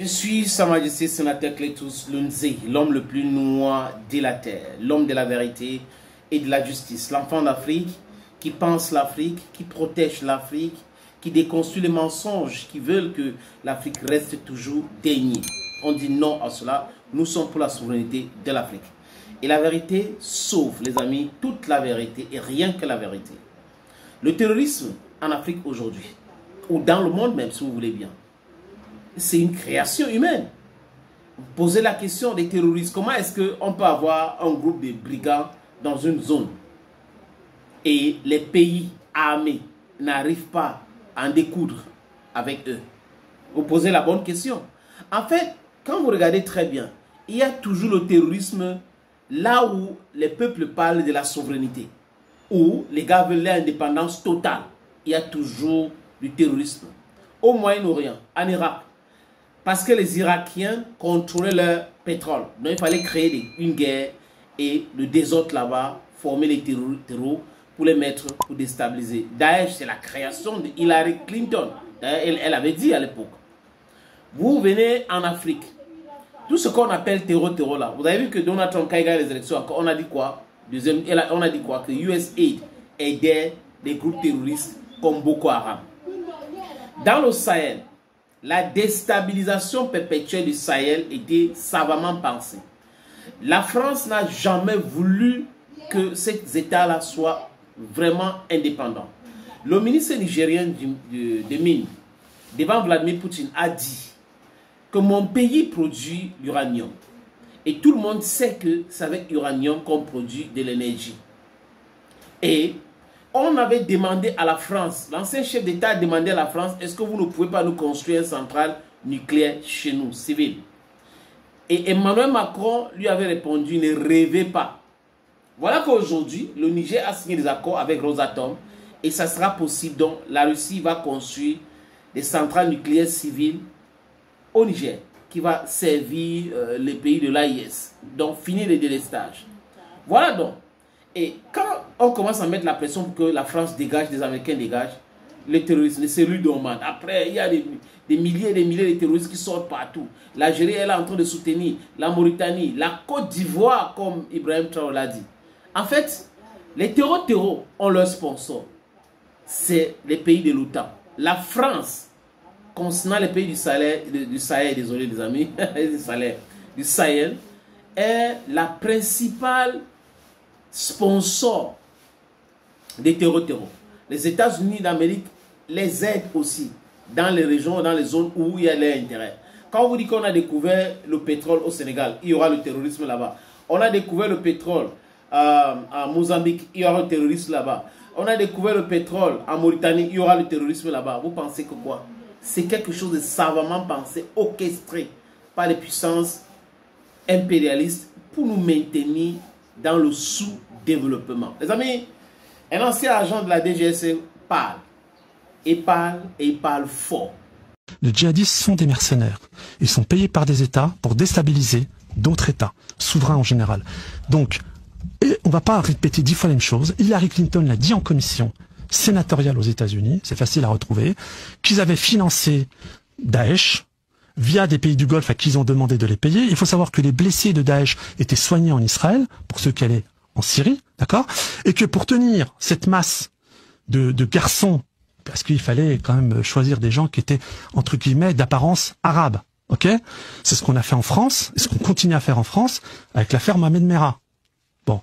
Je suis Sa Majesté Sénateur Cletus Lunzé, l'homme le plus noir de la terre, l'homme de la vérité et de la justice, l'enfant d'Afrique qui pense l'Afrique, qui protège l'Afrique, qui déconstruit les mensonges qui veulent que l'Afrique reste toujours dénie. On dit non à cela, nous sommes pour la souveraineté de l'Afrique. Et la vérité sauve, les amis, toute la vérité et rien que la vérité. Le terrorisme en Afrique aujourd'hui, ou dans le monde même si vous voulez bien, c'est une création humaine. Vous posez la question des terroristes. Comment est-ce qu'on peut avoir un groupe de brigands dans une zone et les pays armés n'arrivent pas à en découdre avec eux? Vous posez la bonne question. En fait, quand vous regardez très bien, il y a toujours le terrorisme là où les peuples parlent de la souveraineté, où les gars veulent l'indépendance totale. Il y a toujours du terrorisme. Au Moyen-Orient, en Irak, parce que les Irakiens contrôlaient leur pétrole. Donc il fallait créer une guerre et le désordre là-bas, former les terreaux pour les mettre, pour déstabiliser. Daesh, c'est la création de Hillary Clinton. Elle avait dit à l'époque. Vous venez en Afrique, tout ce qu'on appelle terreau là, vous avez vu que Donald Trump, quand il gagne les élections, on a dit quoi? On a dit quoi? Que USAID aidait des groupes terroristes comme Boko Haram. Dans le Sahel, la déstabilisation perpétuelle du Sahel était savamment pensée. La France n'a jamais voulu que ces États-là soient vraiment indépendants. Le ministre nigérien des Mines, devant Vladimir Poutine, a dit que mon pays produit l'uranium. Et tout le monde sait que c'est avec l'uranium qu'on produit de l'énergie. Et on avait demandé à la France, l'ancien chef d'État a demandé à la France, est-ce que vous ne pouvez pas nous construire une centrale nucléaire chez nous, civile? Et Emmanuel Macron lui avait répondu, ne rêvez pas. Voilà qu'aujourd'hui, le Niger a signé des accords avec Rosatom et ça sera possible. Donc la Russie va construire des centrales nucléaires civiles au Niger qui va servir les pays de l'AIS. Donc finir le délestage. Voilà donc. Et quand on commence à mettre la pression pour que la France dégage, les Américains dégagent, les terroristes, les cellules dormantes. Après, il y a des milliers et des milliers de terroristes qui sortent partout. L'Algérie est là en train de soutenir, la Mauritanie, la Côte d'Ivoire, comme Ibrahim Traoré l'a dit. En fait, les terreaux ont leur sponsor. C'est les pays de l'OTAN. La France, concernant les pays du Sahel, désolé les amis, du Sahel, est la principale sponsor des terreaux. Les États-Unis d'Amérique les aident aussi dans les régions, dans les zones où il y a leur intérêt. Quand on vous dit qu'on a découvert le pétrole au Sénégal, il y aura le terrorisme là-bas. On a découvert le pétrole à Mozambique, il y aura le terrorisme là-bas. On a découvert le pétrole en Mauritanie, il y aura le terrorisme là-bas. Vous pensez que quoi? C'est quelque chose de savamment pensé, orchestré par les puissances impérialistes pour nous maintenir dans le sous-développement. Les amis, un ancien agent de la DGSE parle. Et il parle fort. Les djihadistes sont des mercenaires. Ils sont payés par des États pour déstabiliser d'autres États, souverains en général. Donc, on ne va pas répéter 10 fois la même chose. Hillary Clinton l'a dit en commission sénatoriale aux États-Unis, c'est facile à retrouver, qu'ils avaient financé Daesh via des pays du Golfe à qui ils ont demandé de les payer. Il faut savoir que les blessés de Daesh étaient soignés en Israël, pour ceux qui allaient en Syrie, d'accord? Et que pour tenir cette masse de garçons, parce qu'il fallait quand même choisir des gens qui étaient, entre guillemets, d'apparence arabe, ok? C'est ce qu'on a fait en France, et ce qu'on continue à faire en France, avec l'affaire Mohamed Merah. Bon.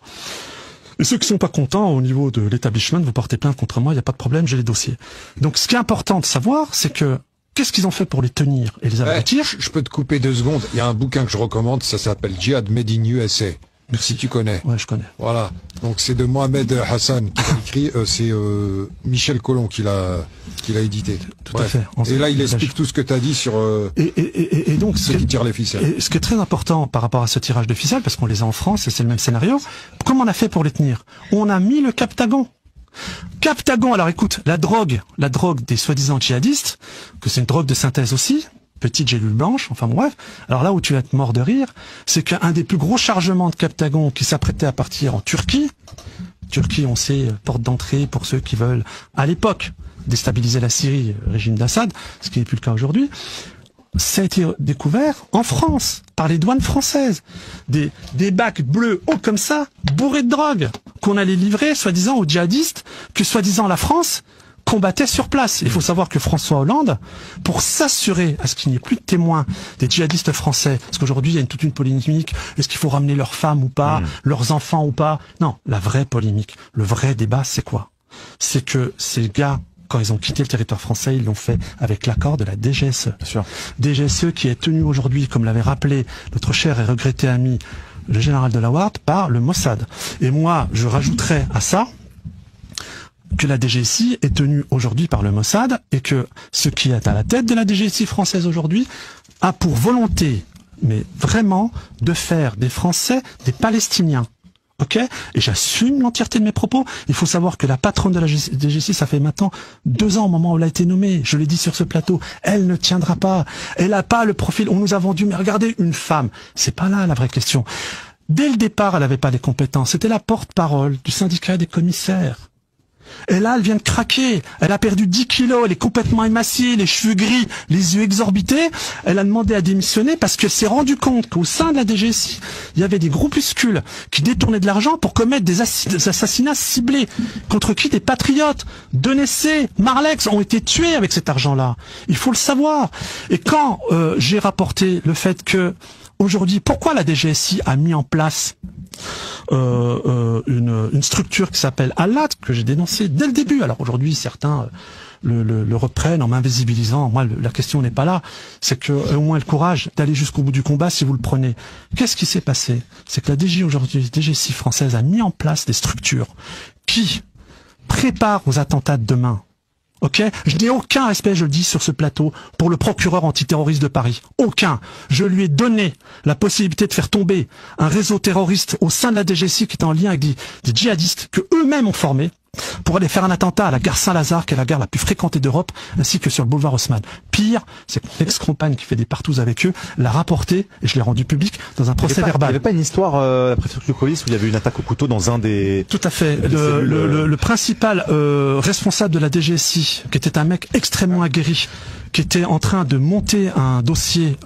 Et ceux qui sont pas contents au niveau de l'établissement, vous portez plainte contre moi, il n'y a pas de problème, j'ai les dossiers. Donc ce qui est important de savoir, c'est que qu'est-ce qu'ils ont fait pour les tenir et les abrutir? Je peux te couper 2 secondes. Il y a un bouquin que je recommande, ça s'appelle Jihad Made in USA. Si tu connais. Ouais, je connais. Voilà. Donc c'est de Mohamed Hassan qui l'a écrit. C'est Michel Collomb qui l'a édité. Tout à fait. Et là, il explique tout ce que tu as dit sur et donc ceux qui tirent les ficelles. Et ce qui est très important par rapport à ce tirage de ficelles, parce qu'on les a en France et c'est le même scénario, comment on a fait pour les tenir? On a mis le Captagon. Captagon, alors écoute, la drogue des soi-disant djihadistes, que c'est une drogue de synthèse aussi, petite gélule blanche, enfin bon, bref. Alors là où tu vas être mort de rire, c'est qu'un des plus gros chargements de Captagon qui s'apprêtait à partir en Turquie, on sait, porte d'entrée pour ceux qui veulent, à l'époque, déstabiliser la Syrie, régime d'Assad, ce qui n'est plus le cas aujourd'hui, ça a été découvert en France, par les douanes françaises. Des bacs bleus hauts comme ça, bourrés de drogue, qu'on allait livrer, soi-disant, aux djihadistes, que soi-disant la France combattait sur place. Il faut savoir que François Hollande, pour s'assurer à ce qu'il n'y ait plus de témoins des djihadistes français, parce qu'aujourd'hui il y a toute une polémique, est-ce qu'il faut ramener leurs femmes ou pas, leurs enfants ou pas? Non, la vraie polémique, le vrai débat, c'est quoi? C'est que ces gars, quand ils ont quitté le territoire français, ils l'ont fait avec l'accord de la DGSE. Bien sûr. DGSE qui est tenue aujourd'hui, comme l'avait rappelé notre cher et regretté ami, le général de la Ward, par le Mossad. Et moi, je rajouterais à ça que la DGSI est tenue aujourd'hui par le Mossad et que ce qui est à la tête de la DGSI française aujourd'hui a pour volonté, mais vraiment, de faire des Français des Palestiniens. Ok? Et j'assume l'entièreté de mes propos. Il faut savoir que la patronne de la DGSI, ça fait maintenant 2 ans au moment où elle a été nommée. Je l'ai dit sur ce plateau. Elle ne tiendra pas. Elle n'a pas le profil. On nous a vendu, mais regardez, une femme. C'est pas là la vraie question. Dès le départ, elle n'avait pas les compétences. C'était la porte-parole du syndicat des commissaires. Et là, elle vient de craquer. Elle a perdu 10 kilos, elle est complètement émaciée, les cheveux gris, les yeux exorbités. Elle a demandé à démissionner parce qu'elle s'est rendue compte qu'au sein de la DGSI, il y avait des groupuscules qui détournaient de l'argent pour commettre des assassinats ciblés. Contre qui? Des patriotes. Denessé, Marlex ont été tués avec cet argent-là. Il faut le savoir. Et quand j'ai rapporté le fait que aujourd'hui, pourquoi la DGSI a mis en place une structure qui s'appelle Al-Lat, que j'ai dénoncé dès le début. Alors aujourd'hui, certains le reprennent en m'invisibilisant. Moi, la question n'est pas là. C'est que au moins le courage d'aller jusqu'au bout du combat si vous le prenez. Qu'est-ce qui s'est passé? C'est que la DGSI française a mis en place des structures qui préparent aux attentats de demain. Ok, je n'ai aucun respect, je le dis sur ce plateau, pour le procureur antiterroriste de Paris. Aucun. Je lui ai donné la possibilité de faire tomber un réseau terroriste au sein de la DGSI qui est en lien avec des djihadistes que eux-mêmes ont formés pour aller faire un attentat à la gare Saint-Lazare, qui est la gare la plus fréquentée d'Europe, ainsi que sur le boulevard Haussmann. Pire, c'est que mon ex-compagne qui fait des partous avec eux l'a rapporté, et je l'ai rendu public dans un procès verbal. Il n'y avait pas une histoire à la préfecture de police où il y avait une attaque au couteau dans un des... Tout à fait. Le principal responsable de la DGSI, qui était un mec extrêmement aguerri, qui était en train de monter un dossier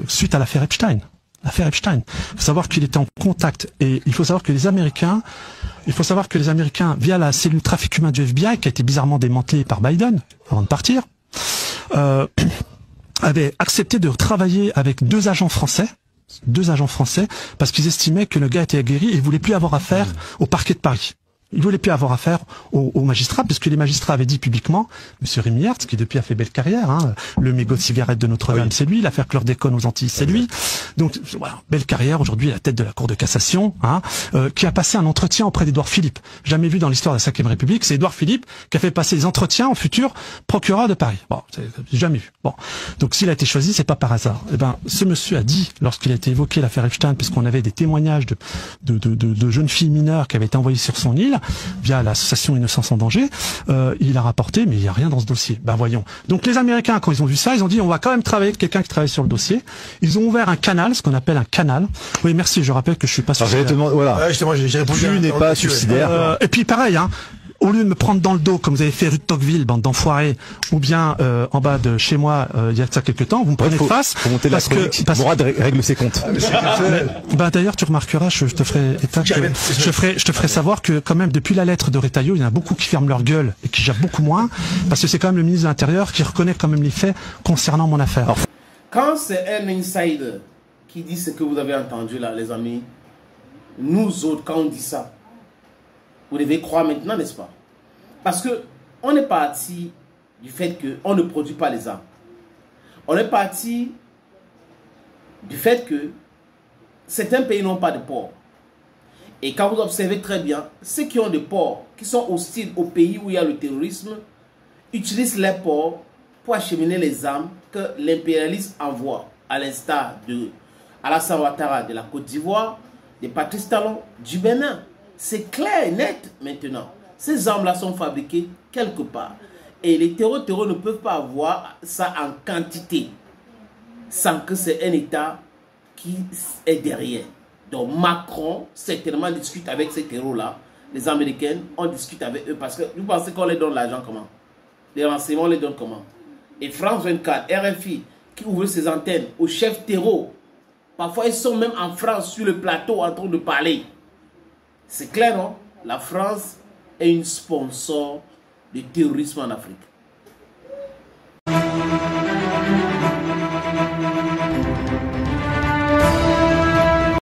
suite à l'affaire Epstein. L'affaire Epstein. Il faut savoir qu'il était en contact, et il faut savoir que les Américains, via la cellule trafic humain du FBI, qui a été bizarrement démantelée par Biden avant de partir, avaient accepté de travailler avec 2 agents français, parce qu'ils estimaient que le gars était aguerri et ils voulaient plus avoir affaire au parquet de Paris. Il voulait plus avoir affaire aux magistrats, puisque les magistrats avaient dit publiquement, M. Rémy Hertz, qui depuis a fait belle carrière, hein, le mégot de cigarette de Notre-Dame, c'est lui, l'affaire chlordécone aux Antilles, c'est lui. Donc voilà, belle carrière, aujourd'hui à la tête de la Cour de cassation, hein, qui a passé un entretien auprès d'Édouard Philippe. Jamais vu dans l'histoire de la Ve République, c'est Édouard Philippe qui a fait passer les entretiens au futur procureur de Paris. Bon, jamais vu. Bon, donc s'il a été choisi, c'est pas par hasard. Eh ben, ce monsieur a dit, lorsqu'il a été évoqué l'affaire Epstein, puisqu'on avait des témoignages de jeunes filles mineures qui avaient été envoyées sur son île, via l'association Innocence en danger, il a rapporté, mais il n'y a rien dans ce dossier. Ben voyons. Donc les Américains, quand ils ont vu ça, ils ont dit on va quand même travailler avec quelqu'un qui travaille sur le dossier. Ils ont ouvert un canal, ce qu'on appelle un canal. Oui, merci, je rappelle que je suis pas suicidaire. Voilà. Justement, j'ai répondu. Tu n'es pas suicidaire. Et puis pareil, hein. Au lieu de me prendre dans le dos, comme vous avez fait rue de Tocqueville, bande d'enfoirés, ou bien en bas de chez moi, il y a de ça quelques temps, vous me prenez de face. Faut monter parce que Mourad règle ses comptes. D'ailleurs, tu remarqueras, je te ferai savoir que quand même depuis la lettre de Retailleau, il y en a beaucoup qui ferment leur gueule et qui jappent beaucoup moins, parce que c'est quand même le ministre de l'Intérieur qui reconnaît quand même les faits concernant mon affaire. Quand c'est un insider qui dit ce que vous avez entendu là, les amis, nous autres, quand on dit ça, vous devez croire maintenant, n'est-ce pas? Parce que on est parti du fait qu'on ne produit pas les armes. On est parti du fait que certains pays n'ont pas de port. Et quand vous observez très bien, ceux qui ont des ports, qui sont hostiles au pays où il y a le terrorisme, utilisent les ports pour acheminer les armes que l'impérialisme envoie, à l'instar de Alassane Ouattara de la Côte d'Ivoire, de Patrice Talon du Bénin. C'est clair et net maintenant. Ces armes-là sont fabriquées quelque part. Et les terroristes ne peuvent pas avoir ça en quantité sans que c'est un État qui est derrière. Donc Macron certainement discute avec ces terroristes-là. Les Américains, on discute avec eux parce que vous pensez qu'on les donne l'argent comment? Les renseignements, on les donne comment? Et France 24, RFI, qui ouvre ses antennes, aux chefs terreaux. Parfois, ils sont même en France sur le plateau en train de parler. C'est clair, non? La France est une sponsor du terrorisme en Afrique.